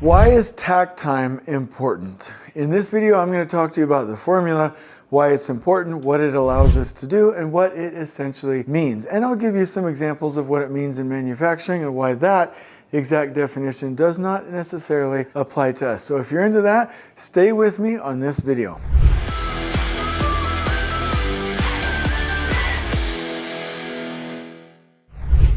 Why is takt time important? In this video, I'm going to talk to you about the formula, why it's important, what it allows us to do, and what it essentially means. And I'll give you some examples of what it means in manufacturing and why that exact definition does not necessarily apply to us. So if you're into that, stay with me on this video.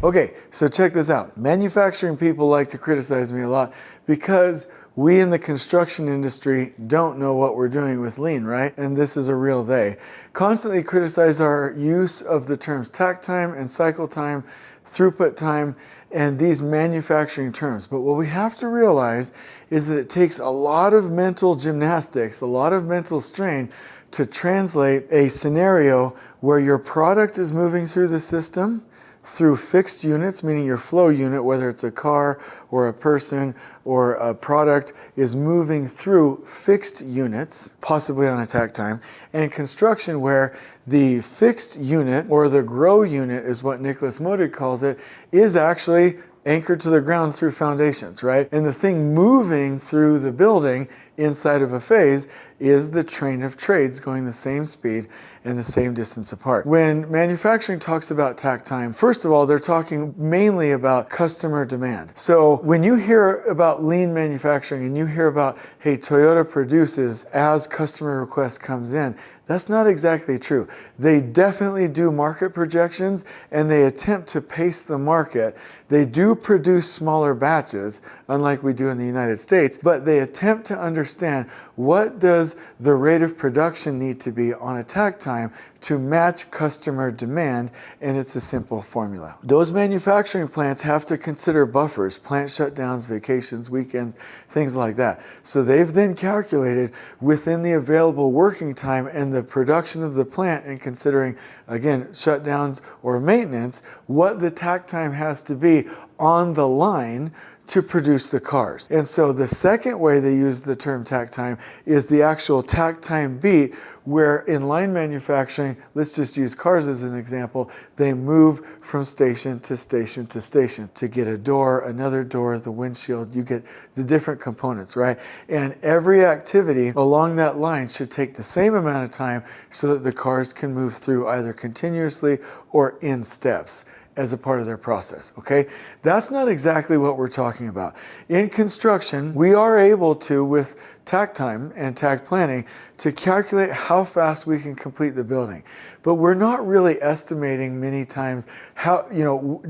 Okay, so check this out. Manufacturing people like to criticize me a lot because we in the construction industry don't know what we're doing with lean, right? And this is a real they. Constantly criticize our use of the terms takt time and cycle time, throughput time, and these manufacturing terms. But what we have to realize is that it takes a lot of mental gymnastics, a lot of mental strain to translate a scenario where your product is moving through the system through fixed units, meaning your flow unit, whether it's a car or a person or a product, is moving through fixed units, possibly on a takt time, and in construction where the fixed unit or the grow unit is what Nicholas Modig calls it, is actually anchored to the ground through foundations, right? And the thing moving through the building inside of a phase is the train of trades going the same speed and the same distance apart. When manufacturing talks about takt time, first of all, they're talking mainly about customer demand. So when you hear about lean manufacturing and you hear about, hey, Toyota produces as customer request comes in, that's not exactly true. They definitely do market projections and they attempt to pace the market. They do produce smaller batches, unlike we do in the United States, but they attempt to understand what does the rate of production need to be on a takt time to match customer demand, and it's a simple formula. Those manufacturing plants have to consider buffers, plant shutdowns, vacations, weekends, things like that. So they've then calculated within the available working time and the production of the plant, and considering, again, shutdowns or maintenance, what the takt time has to be on the line to produce the cars. And so the second way they use the term takt time is the actual takt time beat, where in line manufacturing, let's just use cars as an example, they move from station to station to station to get a door, another door, the windshield, you get the different components, right? And every activity along that line should take the same amount of time so that the cars can move through either continuously or in steps as a part of their process, okay? That's not exactly what we're talking about. In construction, we are able to, with takt time and takt planning, to calculate how fast we can complete the building. But we're not really estimating many times how,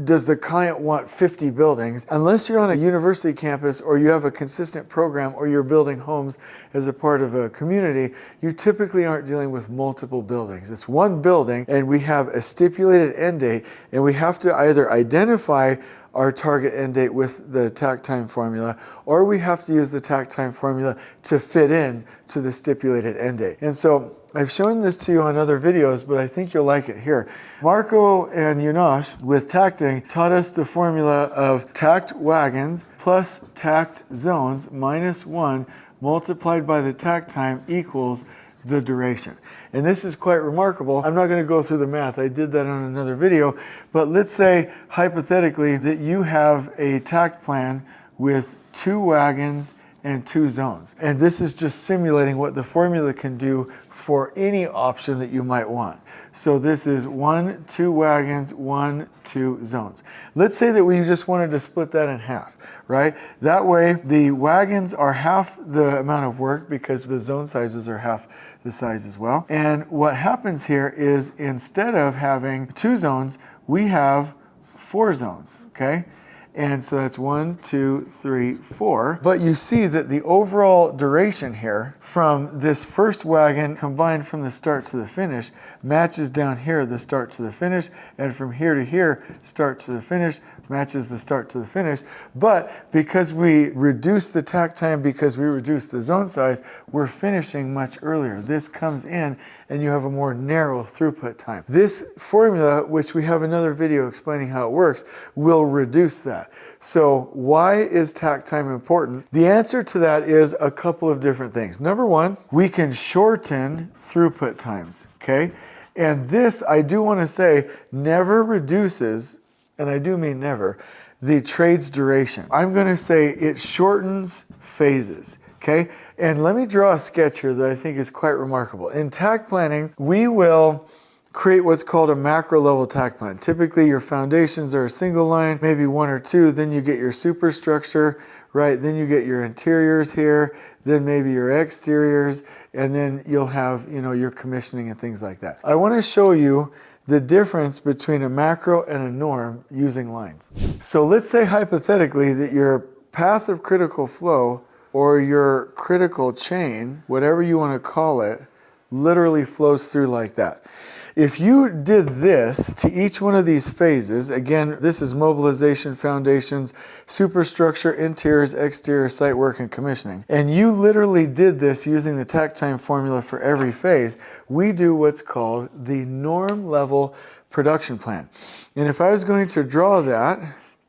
does the client want 50 buildings? Unless you're on a university campus or you have a consistent program or you're building homes as a part of a community, you typically aren't dealing with multiple buildings. It's one building and we have a stipulated end date, and we have to either identify our target end date with the takt time formula, or we have to use the takt time formula to fit in to the stipulated end date. And so I've shown this to you on other videos, but I think you'll like it here. Marco and Yunosh with takting taught us the formula of takt wagons plus takt zones minus 1 multiplied by the takt time equals the duration. And this is quite remarkable. I'm not going to go through the math. I did that on another video. But let's say, hypothetically, that you have a takt plan with 2 wagons and 2 zones. And this is just simulating what the formula can do for any option that you might want. So this is 1, 2 wagons, 1, 2 zones. Let's say that we just wanted to split that in half, right? That way the wagons are half the amount of work because the zone sizes are half the size as well. And what happens here is instead of having 2 zones, we have 4 zones, okay? And so that's 1, 2, 3, 4. But you see that the overall duration here from this first wagon combined from the start to the finish matches down here the start to the finish, and from here to here start to the finish matches the start to the finish. But because we reduce the takt time, because we reduce the zone size, we're finishing much earlier. This comes in and you have a more narrow throughput time. This formula, which we have another video explaining how it works, will reduce that. So why is takt time important? The answer to that is a couple of different things. Number one, we can shorten throughput times, okay? And this, I do want to say, never reduces, and I do mean never, the trade's duration. I'm going to say it shortens phases. Okay, and let me draw a sketch here that I think is quite remarkable. In Takt planning, we will create what's called a macro level Takt plan. Typically your foundations are a single line, maybe one or two, then you get your superstructure, right? Then you get your interiors here, then maybe your exteriors, and then you'll have, your commissioning and things like that. I want to show you the difference between a macro and a norm using lines. So let's say hypothetically that your path of critical flow or your critical chain, whatever you want to call it, literally flows through like that. If you did this to each one of these phases, again, this is mobilization, foundations, superstructure, interiors, exterior, site work, and commissioning, and you literally did this using the Takt time formula for every phase, we do what's called the norm level production plan. And if I was going to draw that,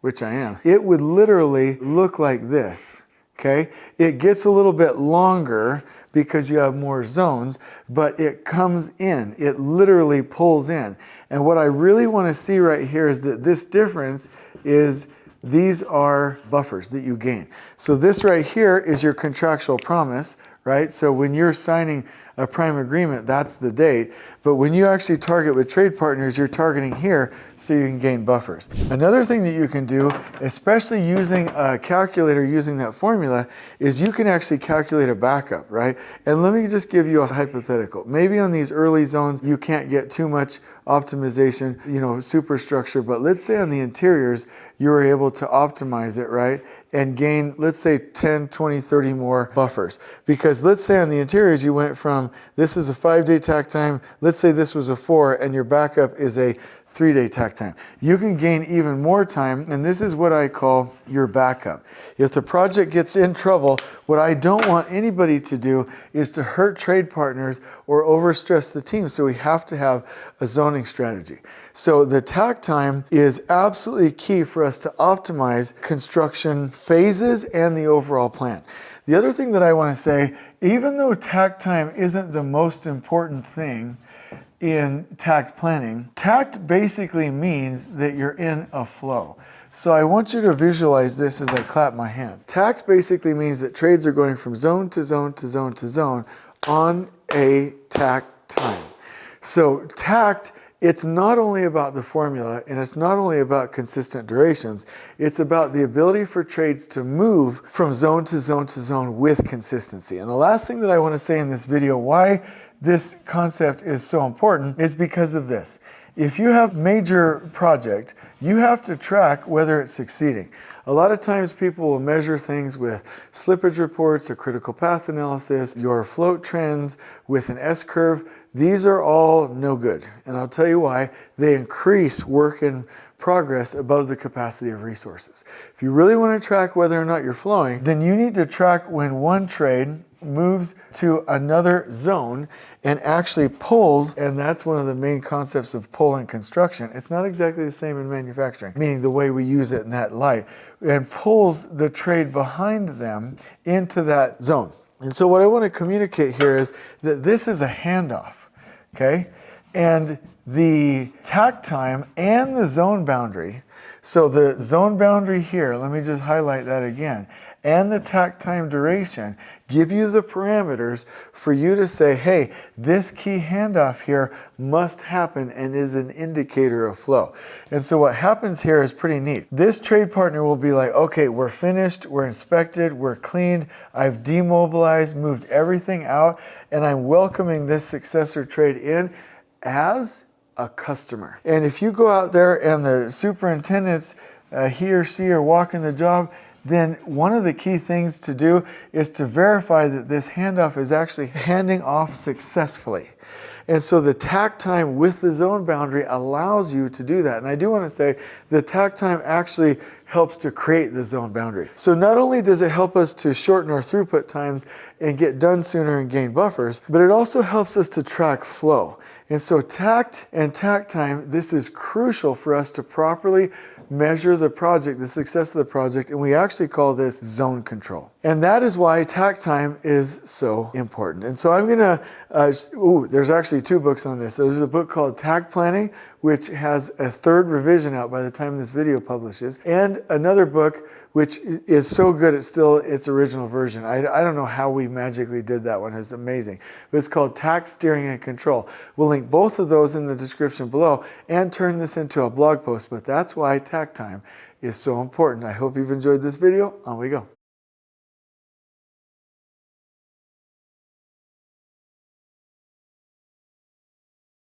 which I am, it would literally look like this. Okay, it gets a little bit longer because you have more zones, but it comes in, it literally pulls in. And what I really want to see right here is that this difference is these are buffers that you gain. So this right here is your contractual promise, right? So when you're signing a prime agreement, that's the date. But when you actually target with trade partners, you're targeting here so you can gain buffers. Another thing that you can do, especially using a calculator using that formula, is you can actually calculate a backup, right? And let me just give you a hypothetical. Maybe on these early zones, you can't get too much optimization, superstructure, but let's say on the interiors, you were able to optimize it, right? And gain, let's say 10, 20, 30 more buffers. Because let's say on the interiors, you went from, this is a 5-day Takt time, let's say this was a 4, and your backup is a 3-day Takt time. You can gain even more time, and this is what I call your backup. If the project gets in trouble, what I don't want anybody to do is to hurt trade partners or overstress the team, so we have to have a zoning strategy. So the Takt time is absolutely key for us to optimize construction phases and the overall plan. The other thing that I want to say, even though Takt time isn't the most important thing in Takt planning, Takt basically means that you're in a flow. So I want you to visualize this as I clap my hands. Takt basically means that trades are going from zone to zone to zone to zone on a Takt time. So Takt, it's not only about the formula and it's not only about consistent durations, it's about the ability for trades to move from zone to zone to zone with consistency. And the last thing that I want to say in this video, why this concept is so important, is because of this. If you have major project, you have to track whether it's succeeding. A lot of times people will measure things with slippage reports, a critical path analysis, your float trends with an S-curve. These are all no good. And I'll tell you why. They increase work in progress above the capacity of resources. If you really want to track whether or not you're flowing, then you need to track when one trade moves to another zone and actually pulls, and that's one of the main concepts of pull in construction. It's not exactly the same in manufacturing, meaning the way we use it in that light, and pulls the trade behind them into that zone. And so what I want to communicate here is that this is a handoff, okay? And the Takt time and the zone boundary, so the zone boundary here, let me just highlight that again, and the Takt time duration give you the parameters for you to say, hey, this key handoff here must happen and is an indicator of flow. And so what happens here is pretty neat. This trade partner will be like, okay, we're finished, we're inspected, we're cleaned, I've demobilized, moved everything out, and I'm welcoming this successor trade in as a customer. And if you go out there and the superintendent's, he or she are walking the job, then one of the key things to do is to verify that this handoff is actually handing off successfully. And so the Takt time with the zone boundary allows you to do that. And I do want to say the Takt time actually helps to create the zone boundary. So not only does it help us to shorten our throughput times and get done sooner and gain buffers, but it also helps us to track flow. And so Takt and Takt time, this is crucial for us to properly measure the project, the success of the project, and we actually call this zone control. And that is why takt time is so important. And so I'm going to, there's actually 2 books on this. There's a book called Takt Planning, which has a 3rd revision out by the time this video publishes, and another book which is so good it's still its original version. I don't know how we magically did that one. It's amazing. But it's called Takt Steering and Control. We'll link both of those in the description below and turn this into a blog post. But that's why takt time is so important. I hope you've enjoyed this video. On we go.